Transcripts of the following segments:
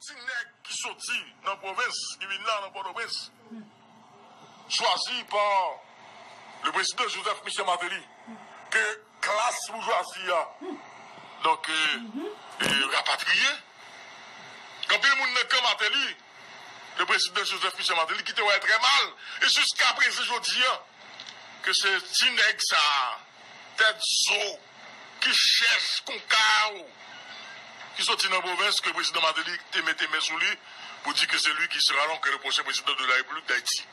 petit nègre qui sortit dans la province, qui vient là dans Port-au-Prince, choisi par le président Joseph Michel Martelly, que classe bourgeoisie a donc rapatrié. Quand il y a des gens comme Martelly, le président Joseph Michel Martelly, qui te voit très mal, et jusqu'à présent, je dis que c'est petit nègre ça, tête zo, qui cherche qu'on carreau, qui sortit dans la province, que le président Martelly te mette mes sous lui pour dire que c'est lui qui sera donc le prochain président de la République d'Haïti.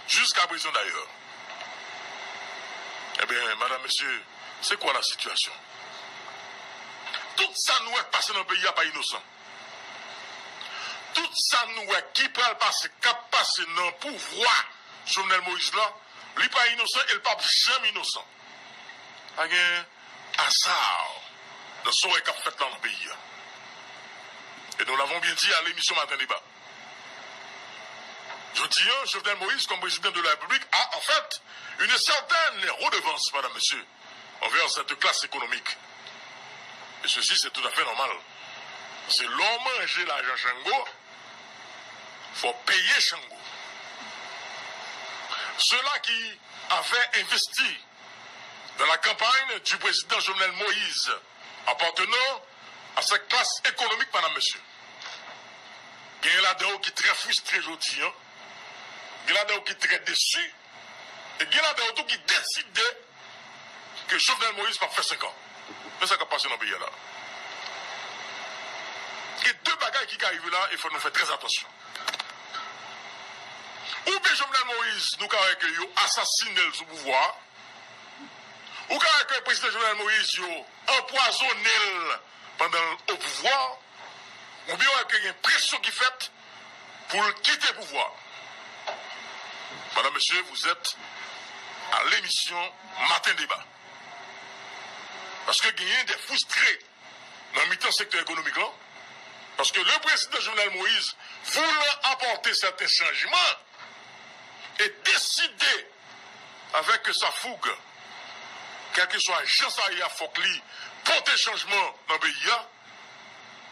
Jusqu'à présent d'ailleurs. Eh bien, madame, monsieur, c'est quoi la situation? Tout ça nous est passé dans le pays, il n'y a pas innocent. Tout ça nous est qui peut le passer, cap passer dans le pouvoir, Jovenel Moïse là, il n'est pas innocent et il n'est pas jamais innocent. Il y a un hasard dans ce qui a fait dans le pays. Et nous l'avons bien dit à l'émission Matin Débat. Je dis, Jovenel Moïse, comme président de la République, a en fait une certaine redevance, madame, monsieur, envers cette classe économique. Et ceci, c'est tout à fait normal. C'est l'homme manger l'argent Chango, il faut payer Chango. Ceux-là qui avaient investi dans la campagne du président Jovenel Moïse, appartenant à cette classe économique, madame, monsieur. Il y a là-dedans qui est très frustré aujourd'hui, il y a là-dedans qui est très déçu, et il y a là-dedans qui décide que Jovenel Moïse va faire 5 ans. C'est ça qui a passé dans le pays là. Il y a deux bagages qui arrivent là, il faut nous faire très attention. Ou bien Jovenel Moïse, nous avons que assassiné le pouvoir, ou que le président Jovenel Moïse a empoisonné pendant au pouvoir, ou bien il y a une pression qui est faite pour quitter le pouvoir. Madame, monsieur, vous êtes à l'émission Matin Débat. Parce que il y a des frustrés dans le mi-temps secteur économique là. Parce que le président Jovenel Moïse voulait apporter certains changements et décider avec sa fougue, quel que soit Jean Saïa Fokli, porter changement dans le pays.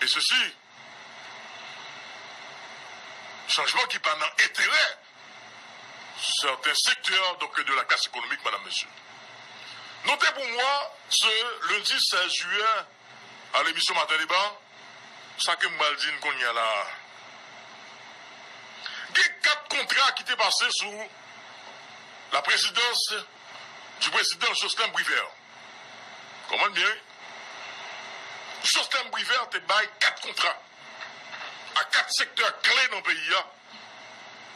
Et ceci, changement qui pendant intérêt certains secteurs donc, de la classe économique, madame, monsieur. Notez pour moi, ce lundi 16 juillet, à l'émission Matin Débat, ça que Mbaldine qu'on y a là. Il y a 4 contrats qui étaient passés sous la présidence du président Jocelyn Briver. Comment bien? Jocelyn Briver a baillé 4 contrats à 4 secteurs clés dans le pays.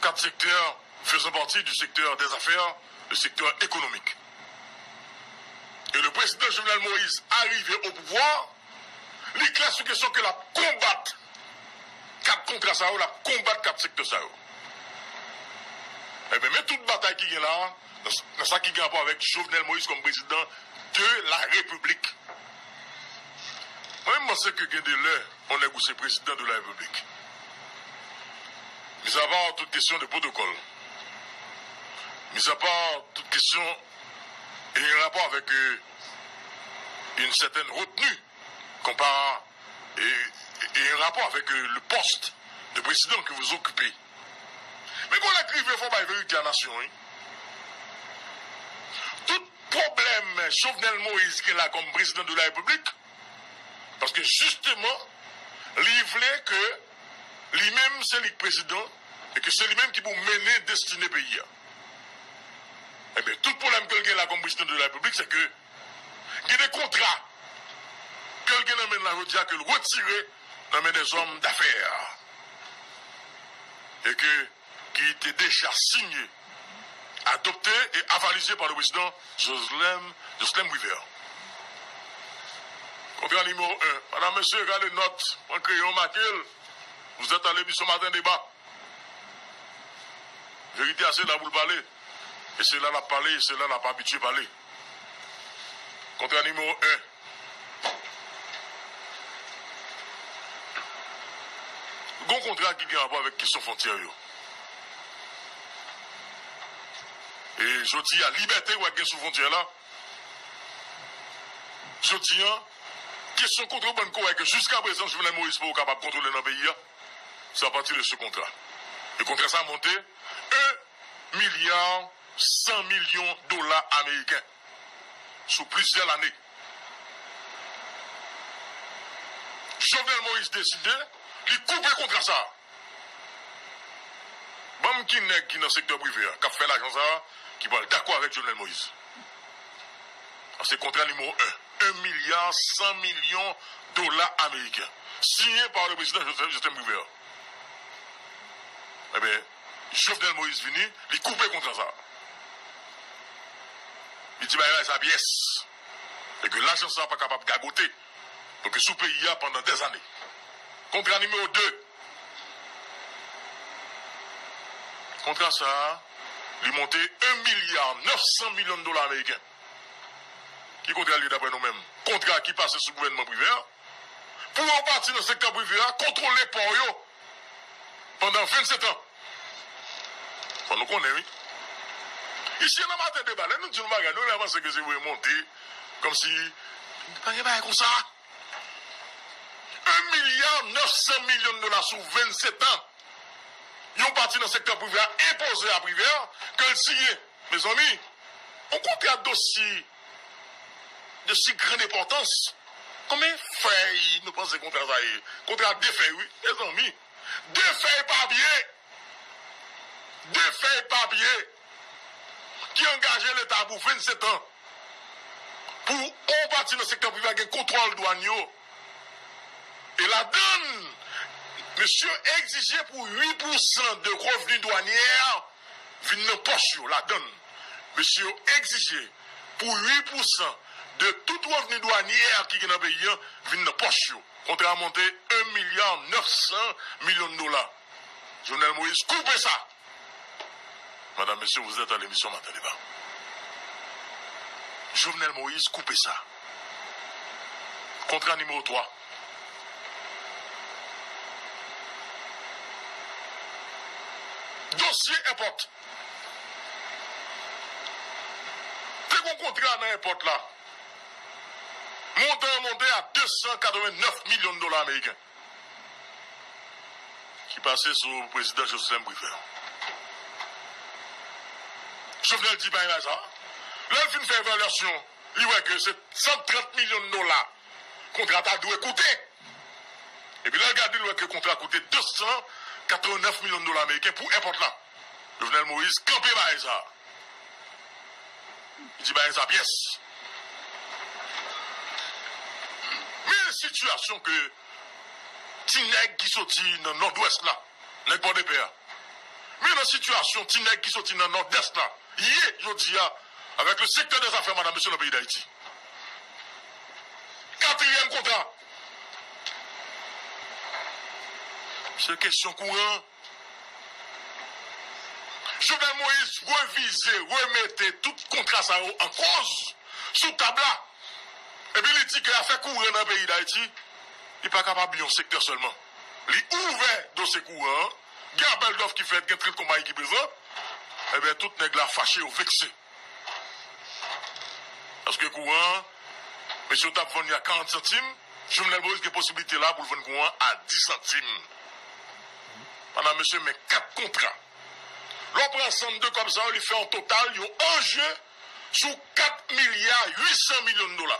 4 secteurs faisant partie du secteur des affaires, le secteur économique. Et le président Jovenel Moïse, arrivé au pouvoir, il classe sur question que la combatte 4 contrats ça, la combatte 4 secteurs ça. Et bien, mais toute bataille qui est là, dans ça qui est rapport avec Jovenel Moïse comme président de la République. Moi, je sais que on est goûté président de la République. Mis à part toute question de protocole, mis à part toute question et un rapport avec une certaine retenue comparé et un rapport avec le poste de président que vous occupez. Mais quand on écrit, il faut pas vérité à la nation. Tout problème Jovenel Moïse qui est là comme président de la République, parce que justement, il voulait que lui-même c'est le président et que c'est lui-même qui peut mener destiné pays. Eh bien, tout problème qu'il y a là comme président de la République, c'est que il y a des contrats que quelqu'un amène la route que le retirer dans des hommes d'affaires. Et qui était déjà signé, adopté et avalisé par le président Jocelyn Briver. Contrat numéro 1. Madame, monsieur, regardez note, en crayon maquille, vous êtes à l'émission Matin Débat. Vérité assez là, vous le parlez. Et c'est là la parler, et c'est là la pas habitué à parler. Contrat numéro 1. Bon contrat qui a rapport avec la question frontière. Et je dis à liberté ou à la question frontière là. Je dis, question contre bonne que jusqu'à présent, Jovenel Moïse n'est pas capable de contrôler dans le pays. c'est à partir de ce contrat. Le contrat, ça a monté 1,1 milliard $100 américains sous plusieurs années. Jovenel Moïse décidé, il coupe le contrat ça. Bon, qui n'est qui dans le secteur privé, qui a fait l'argent ça, qui va d'accord avec Jovenel Moïse. C'est contrat numéro 1. 1,1 milliard $100 américains. Signé par le président Justin Bouvier. Eh bien, Jovenel Moïse venu, il coupe le contrat ça. Il dit, bah, il a sa pièce. Et que l'argent ça n'est pas capable de gagoter. Donc, sous pays pendant des années. Contrat numéro 2. Contrat ça, il monté 1,9 milliard $ américains. Qui contrat lui d'après nous-mêmes? Contrat qui passe sous le gouvernement privé. Pour en partie dans le secteur privé, contrôler pour eux pendant 27 ans. On nous connaît, oui. Ici, on a matin de débat. Nous disons, nous avons pensé que c'est vous monter comme si. Pas comme ça. 1,9 milliard $ sur 27 ans. Ils ont parti dans le secteur privé, imposé à privé, que le signé. Mes amis, on contrat dossier de si grande importance. Combien de feuilles nous pensons contrat ça? Contrat 2 feuilles, oui. Mes amis, 2 feuilles papier. 2 feuilles papier qui engageaient l'État pour 27 ans. Pour on partir dans le secteur privé avec un contrôle douanier. Et la donne, monsieur exigeait pour 8% de revenus douanières, vient dans poche, la donne. Monsieur exigeait pour 8% de tout revenu douanière qui est dans le pays, vient dans poche. Contrat à monter 1,9 milliard $. Jovenel Moïse, coupez ça. Madame, monsieur, vous êtes à l'émission Matin Débat. Jovenel Moïse, coupez ça. Contrat numéro 3. Dossier importe. T'es qu'on contrat dans importe là. Monté à 289 millions $ américains. Qui passait sous le président Jocelyn Bouvier. Jovenel dit, ben, ça. Là, il fait une évaluation. Il voit que c'est 130 millions $. Contrat a dû coûter. Et puis là, regardez, il voit que le contrat a coûté 289 millions $ américains pour importe là. Jovenel Moïse, campé par ça. Il dit, ben, sa pièce. Mais une situation que Tineg qui sortit dans le nord-ouest là, n'est pas de paix. Mais une situation Tineg qui sortit dans le nord-est là, hier, je dis, avec le secteur des affaires, madame, monsieur, dans le pays d'Haïti. 4e contrat. C'est question courante. Jovenel Moïse revisait, remettait tout contrat ça en cause, sous table là. Et puis il dit qu'il a fait courir dans le pays d'Haïti, il n'est pas capable de un secteur seulement. Il ouvert dossier courant, il y a un appel d'offre qui fait, il y a un train de combat qui présent, et bien tout n'est pas fâché ou vexé. Parce que courant, monsieur Tap venu à 40 centimes, Jovenel Moïse a possibilité là pour le vendre courant à 10 centimes. Madame, monsieur, mais 4 contrats. L'on prend ensemble deux comme ça, on lui fait en total, il y a un jeu sous 4 milliards 800 millions $.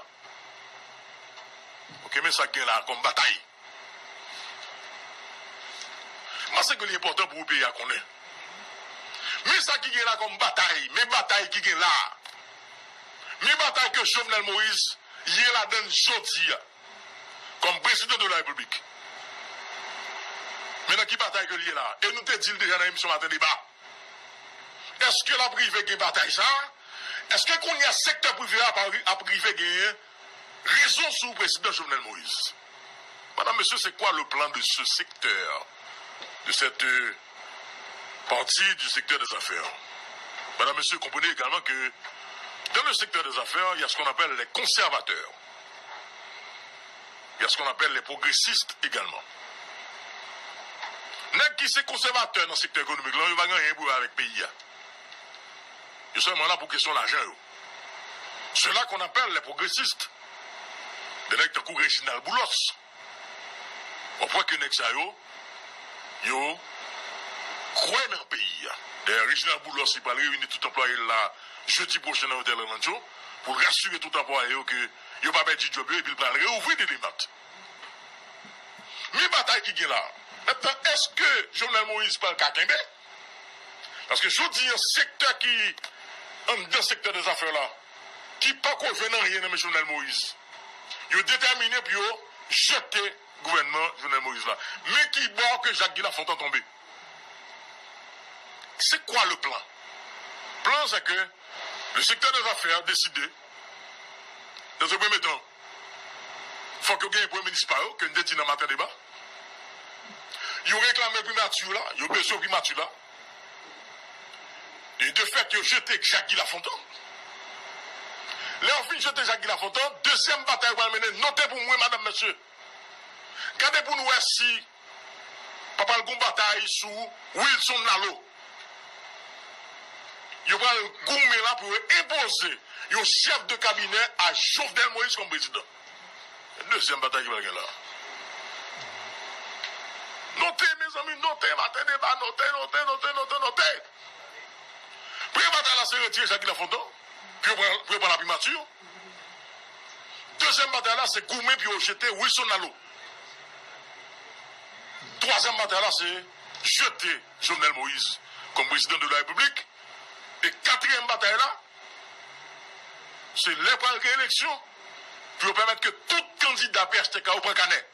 Ok, mais ça gagne là comme bataille. Moi, c'est que l'important pour le pays à connaître. Mais ça qui gagne là comme bataille, mais bataille qui gagne là. Mais bataille que Jovenel Moïse, il est là dans jeudi, comme président de la République. Maintenant, qui bataille que il est là? Et nous te dit déjà dans l'émission Matin Débat. Est-ce que la privée gagne bataille ça? Est-ce que qu'on y a secteur privé à privé gagner raison sous le président Jovenel Moïse? Madame, monsieur, c'est quoi le plan de ce secteur, de cette partie du secteur des affaires? Madame, monsieur, comprenez également que dans le secteur des affaires, il y a ce qu'on appelle les conservateurs. Il y a ce qu'on appelle les progressistes également. N'est-ce qui c'est conservateur dans le secteur économique, là, il va gagner rien avec le pays. Ils sont seulement là pour question l'argent. Ceux-là qu'on appelle les progressistes. Des nègres de Réginald Boulos. On voit que nègres ça, yo croient dans le pays. D'ailleurs, Reginald Boulos, il va réunir tout employé là jeudi prochain dans l'hôtel Rancho pour rassurer tout employé que il pas perdu job et puis il va réouvrir des démarches. Mais bataille qui est là. Maintenant, est-ce que Jovenel Moïse parle Kakembe? Parce que je dis un secteur qui, dans le secteur des affaires là, qui pas qu'on veut rien dans Jovenel Moïse. Il est déterminé pour jeter le gouvernement Jovenel Moïse là. Mais qui bon que Jacques Guy Lafontaine tombe. C'est quoi le plan? Le plan, c'est que le secteur des affaires a décidé, dans un premier temps, il faut que y ait un premier ministre qui ne détient dans le matin débat. Ils ont réclamé primature là, ils ont besoin de primature là. Et de fait, ils ont jeté Jacques Guy Lafontaine. Là, on finit de jeter Jacques Guy Lafontaine. Deuxième bataille va mener. Notez pour moi, madame, monsieur. Regardez pour nous si papa a une bataille sous Wilson Nalo. Il va goumer là pour imposer un chef de cabinet à Jovenel Moïse comme président. Deuxième bataille qui va gagner là. Notez, mes amis, notez, matin débat, notez. Première bataille là, c'est retirer Jacques Lafontaine, puis on prend la primature. Deuxième bataille là, c'est goumer puis jeter Wilson Nalo. Troisième bataille là, c'est jeter Jovenel Moïse comme président de la République. Et quatrième bataille là, c'est l'élection pour permettre que tout candidat PHTK au prend canet.